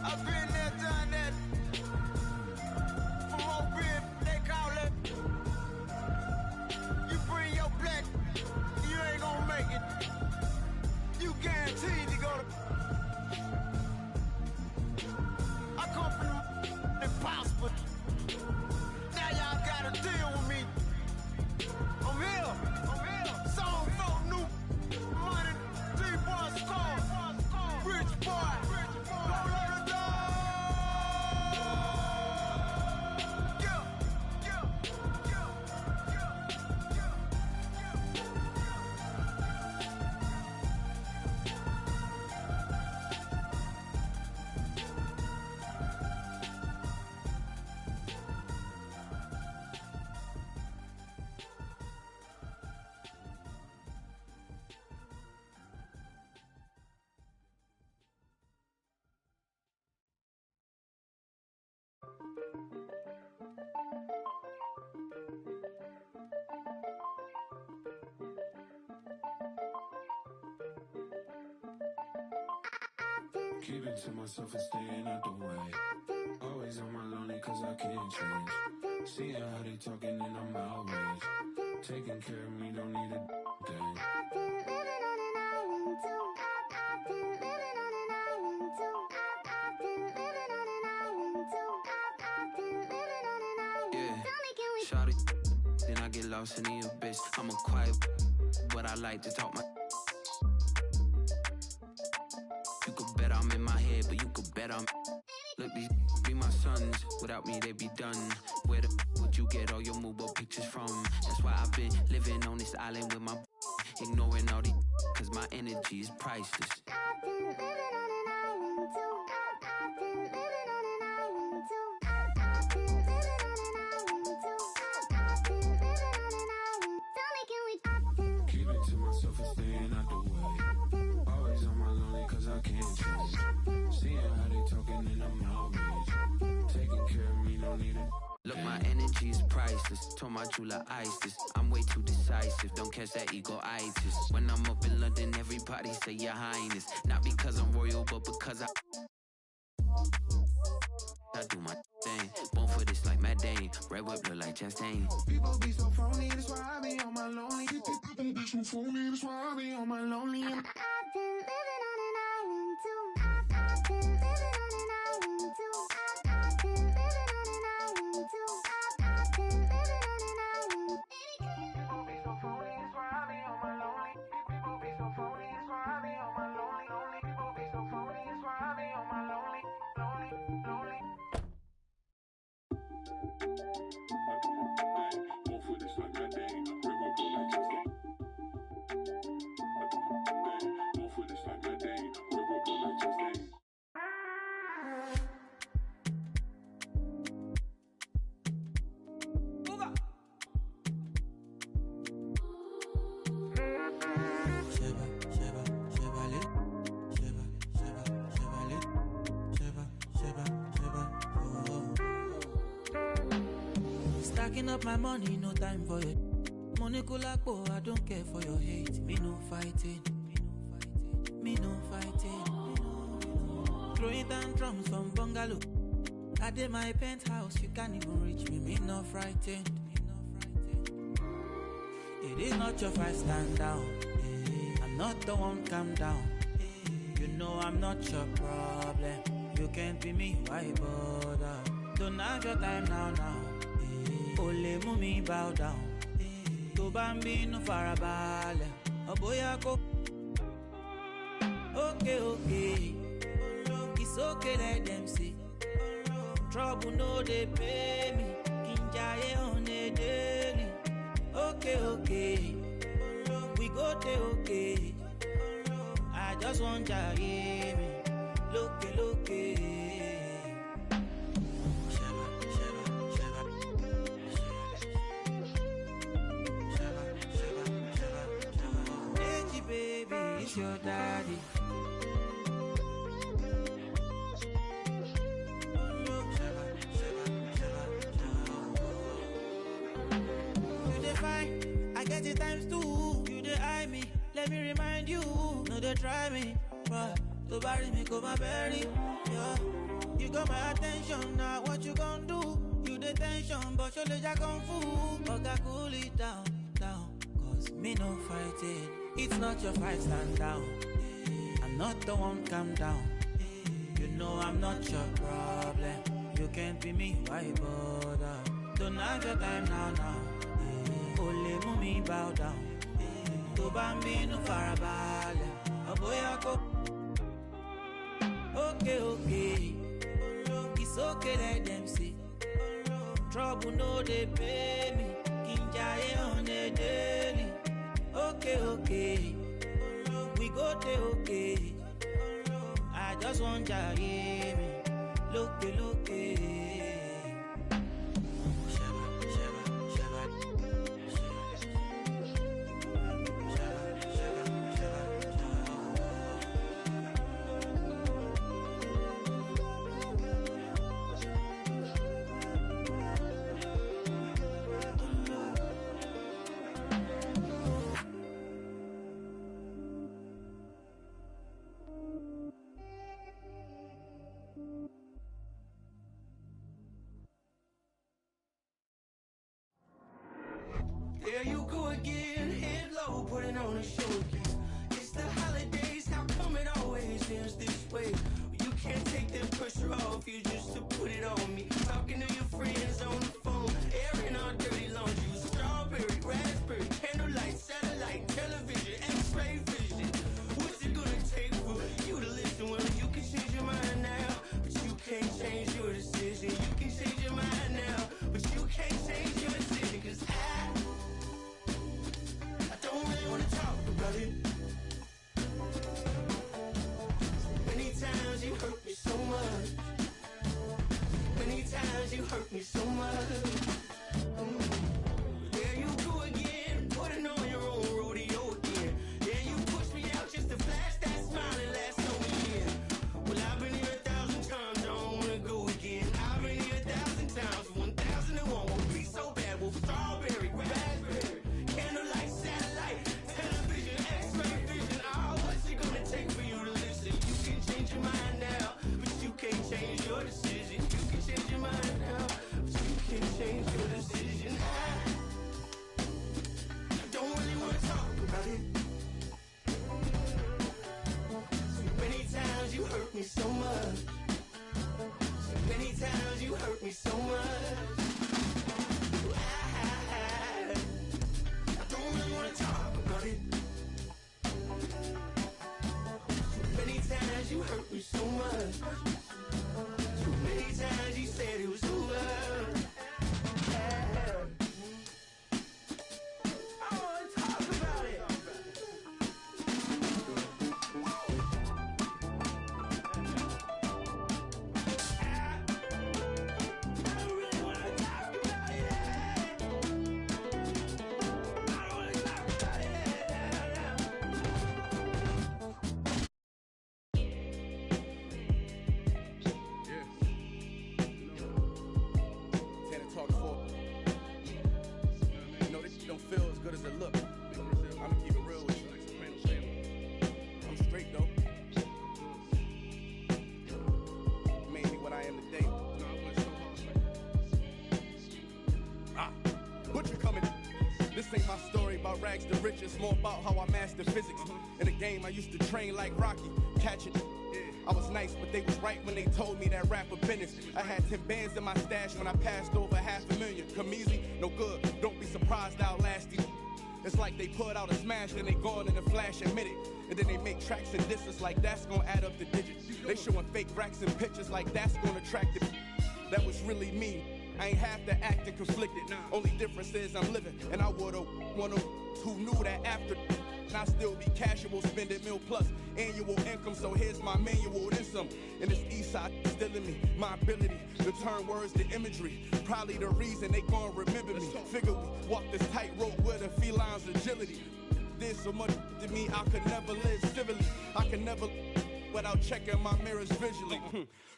I've been there, done that. From Mobile, they call it. You bring your black, you ain't gonna make it. You guaranteed to go to. I come from the impossible. Now y'all gotta deal with me. I'm here. Song folk, new money, 3-point score. Rich boy. Don't let it go. Keep it to myself and staying out the way. Always on my lonely cause I can't change. Seeing how they talking and I'm outraged. Taking care of me, don't need a thing. I've been living on an island too. I've been living on an island too. I've been living on an island too. I've been living on an island. Yeah. Tell me, can we Shout it, then I get lost in the abyss. I'm a quiet, but I like to talk my. You could bet I'm in my head, but you could bet I'm. Look, these be my sons. Without me, they be done. Where the would you get all your mobile pictures from? That's why I've been living on this island with my. Ignoring all these, cause my energy is priceless. I've been living on an island too. I've been living on an island too. I've been living on an island too. I've been living on an island. Tell me, can we? Keep it to myself and staying out the way. Always on my lonely cause I can't change. Seeing how they talking and I'm outraged. Taking care of me, don't need it. Look, my energy is priceless. Told my jeweler ice this. I'm way too decisive. Don't catch that ego-itis. When I'm up in London, everybody say your highness. Not because I'm royal, but because I do my thing. Born for this like Matt Dane. Red whip look like Chastain. People be so phony, that's why I be on my lonely. People be so phony, that's why I be on my lonely. I've been living on an island too. I've been living on an island too. I've been living on an island too. I've been living on an island. People be so phony, that's why I be on my lonely. People be so phony, that's why I be on my lonely. People be so phony, that's why I be on my lonely. Stacking up my money, no time for it. Money kulakpo, I don't care for your hate. Me no fighting. Me no fighting. Throwing down drums from bungalow. I did my penthouse, you can't even reach me. Me no frightened. It is not your fight, stand down. I'm not the one, calm down. You know I'm not your problem. You can't be me, why bother? Don't have your time now. Ole mumi bow down. To bambi no farabale. Oboya ko. Okay. It's okay, let them see. Trouble no they pay me. Kinjaye on a daily. Okay. We go te okay. I just want ya hear me. Look. Hey, baby, it's your daddy. You dey fine, I get it times two. You dey eye me, let me remind you. No, they try me, but to bury me, go my berry. Yeah. You got my attention, now what you gon' do? You the tension, but your legs are kung fu. Okay, cool it down. Cause me no fighting. It's not your fight, stand down. I'm not the one, calm down. You know I'm not your problem. You can't be me, why bother? Don't have your time now. Ole mumi bow down. To bambi no farabale. Oboya ko. Okay. It's okay, let them see. Trouble no they pay me. Kinjaye on a daily. Okay. We go te okay. I just want ya hear me. Look. There you go again, head low, putting on a show again. It's the holidays, how come it always ends this way? You can't take that pressure off you just to put it on me. Talking to your friends on the phone, airing our dirty laundry. Strawberry, raspberry, candlelight, satellite, television, x-ray vision. What's it gonna take for you to listen? Well, you can change your mind now, but you can't change your decision. You can change your mind now, but you can't change your decision. Cause I don't really want to talk about it. Many times you hurt me so much. Many times you hurt me so much. There you go again, putting on your own rodeo again. Yeah, you push me out just to flash that smile and last over year. Well, I've been here 1,000 times, I don't want to go again. I've been here 1,000 times, 1,001 won't be so bad. Well, strawberry, raspberry, candlelight, satellite, television, x-ray vision. Oh, what's it gonna take for you to listen? You can change your mind now, but you can't change your decision. You can change your mind now, but you can't change your decision. I don't really want to talk about it. So many times you hurt me so much. So many times you hurt me so much. I don't really want to talk about it. So many times you hurt me so much. So many times you said it was over. I want to talk about it. I don't really want to talk about it. I don't want to talk about it. rags to riches, more about how I master physics. In the game, I used to train like Rocky, catch it. I was nice, but they was right when they told me that rapper business. I had 10 bands in my stash when I passed over $500,000. Come easy, no good, don't be surprised I'll last you. It's like they put out a smash, then they gone in a flash, admit it. And then they make tracks and disses like that's gonna add up the digits. They showing fake racks and pictures like that's gonna attract it. That was really me. I ain't have to act and conflicted. Only difference is I'm living, and I would've one of who knew that after. And I still be casual, spending $1 million+ annual income. So here's my manual, then some. And this east side still in me, my ability to turn words to imagery. Probably the reason they gon' remember me. Figure we walk this tightrope with a feline's agility. There's so much to me, I could never live civilly. I can never without checking my mirrors visually.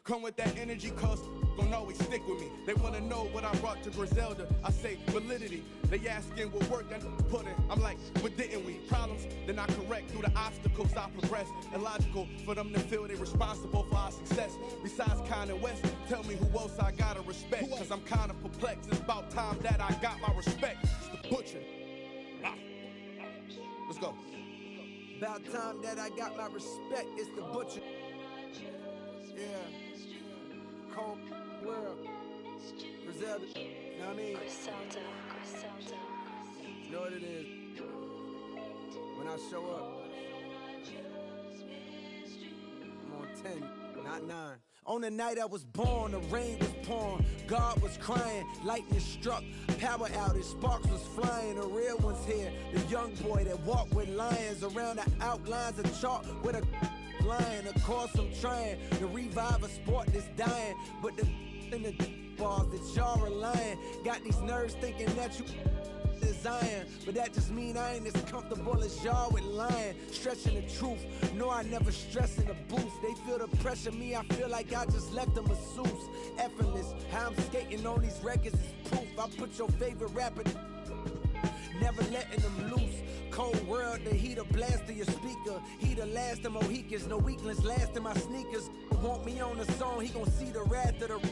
Come with that energy, cause gon' always stick with me. They wanna know what I brought to Griselda. I say validity. They asking what work I put in. I'm like, what didn't we? Problems, then I correct through the obstacles I progress. Illogical for them to feel they responsible for our success. Besides Kanye West, tell me who else I gotta respect. Cause I'm kinda perplexed. It's about time that I got my respect. It's the Butcher. Let's go. About time that I got my respect, it's the Butcher. Yeah. Cold world. Griselda. You know what I mean? Griselda. You know what it is? When I show up, I'm on 10, not 9. On the night I was born, the rain was pouring, God was crying, lightning struck, power outage, sparks was flying, the real one's here, the young boy that walked with lions around the outlines of chalk with a lion. Of course I'm trying to revive a sport that's dying, but the in the bars that y'all relying, got these nerves thinking that you Zion, but that just mean I ain't as comfortable as y'all with lying, stretching the truth. No, I never stress in the booth. They feel the pressure, me, I feel like I just left a masseuse. Effortless, how I'm skating on these records is proof. I put your favorite rapper, never letting them loose. Cold world, the heat of blast to your speaker. He the last of Mohicans, no weaklings last in my sneakers. Want me on the song, he gon' see the wrath of the.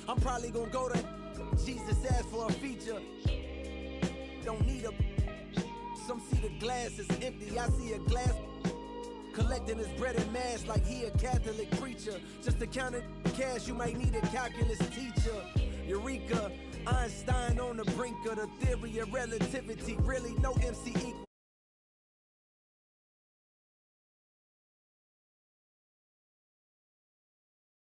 I'm probably gon' go to Jesus asked for a feature. Don't need a. Some see the glass is empty. I see a glass collecting his bread and mass like he a Catholic preacher. Just to count it cash, you might need a calculus teacher. Eureka, Einstein on the brink of the theory of relativity. Really, no MC equals